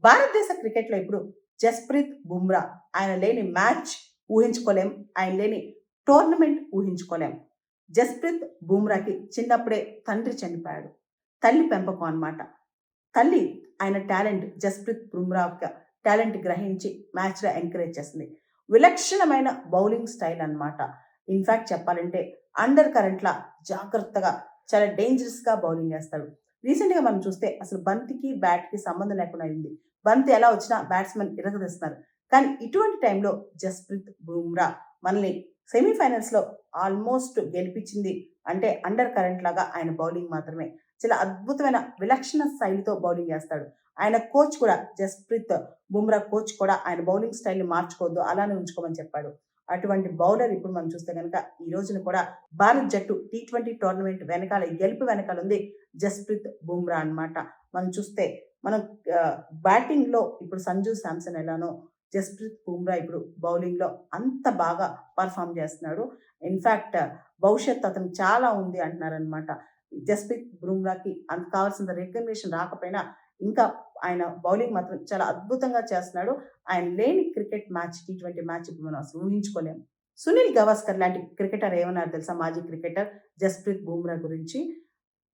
భారతదేశ క్రికెట్‌లో ఇప్పుడు జస్‌ప్రీత్ బుమ్రా ఆయన లేని మ్యాచ్ ఊహించుకోలేం. ఆయన లేని టోర్నమెంట్ ఊహించుకోలేం. జస్‌ప్రీత్ బుమ్రాకి చిన్నప్పుడే తండ్రి చనిపోయాడు. తల్లి పెంపకం అన్నమాట. తల్లి ఆయన టాలెంట్ జస్‌ప్రీత్ బుమ్రా యొక్క టాలెంట్ గ్రహించి మ్యాచ్‌లో ఎంకరేజ్ చేస్తుంది. విలక్షణమైన బౌలింగ్ స్టైల్ అన్నమాట. ఇన్‌ఫాక్ట్ చెప్పాలంటే అండర్ కరెంట్‌లా జాగ్రత్తగా చాలా డేంజరస్‌గా బౌలింగ్ ఏస్తాడు. రీసెంట్‌గా మనం చూస్తే అసలు బంతికి, బ్యాట్‌కి సంబంధం లేకుండా అయింది. బంతి ఎలా వచ్చినా బ్యాట్స్‌మెన్ ఇరగదీస్తున్నారు. కానీ ఇటువంటి టైంలో జస్‌ప్రీత్ బుమ్రా మనల్ని సెమీఫైనల్స్‌లో ఆల్మోస్ట్ గెలిపించింది అంటే అండర్ కరెంట్ లాగా ఆయన బౌలింగ్ మాత్రమే. చాలా అద్భుతమైన విలక్షణ శైలితో బౌలింగ్ ఏస్తాడు. ఆయన కోచ్ కూడా జస్‌ప్రీత్ బుమ్రా కోచ్ కూడా ఆయన బౌలింగ్ స్టైల్‌ని మార్చుకోవద్దు. అలానే ఉంచుకోమని చెప్పాడు. అటువంటి బౌలర్ ఇప్పుడు మనం చూస్తే గనక ఈ రోజున కూడా భారత్ జట్టు టీ20 టోర్నమెంట్ వెనకాల ఈ గెలుపు వెనకాల ఉంది జస్‌ప్రీత్ బుమ్రా అన్నమాట. మనం చూస్తే మనం బ్యాటింగ్‌లో ఇప్పుడు సంజు శాంసన్ ఎలానో జస్‌ప్రీత్ బుమ్రా ఇప్పుడు బౌలింగ్‌లో అంత బాగా పర్ఫార్మ్ చేస్తున్నాడు. ఇన్‌ఫాక్ట్ భవిష్యత్తు అతనికి చాలా ఉంది అంటున్నారనమాట. జస్‌ప్రీత్ బుమ్రాకి అంత కావాల్సినంత రికగ్నిషన్ రాకపోయినా ఇంకా ఆయన బౌలింగ్ మాత్రం చాలా అద్భుతంగా చేస్తున్నాడు. ఆయన లేని క్రికెట్ మ్యాచ్ టీ20 మ్యాచ్ ఇప్పుడు మనం అసలు ఊహించుకోలేము. సునీల్ గవాస్కర్ లాంటి క్రికెటర్ ఏమన్నారు తెలుసా? మాజీ క్రికెటర్ జస్‌ప్రీత్ బుమ్రా గురించి.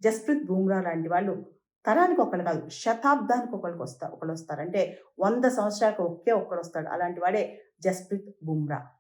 జస్‌ప్రీత్ బుమ్రా లాంటి వాళ్ళు తరానికి ఒకళ్ళు కాదు, శతాబ్దానికి ఒకళ్ళొస్తారు. అంటే 100 సంవత్సరాలకు ఒకే ఒక్కడొస్తాడు. అలాంటి వాడే జస్‌ప్రీత్ బుమ్రా.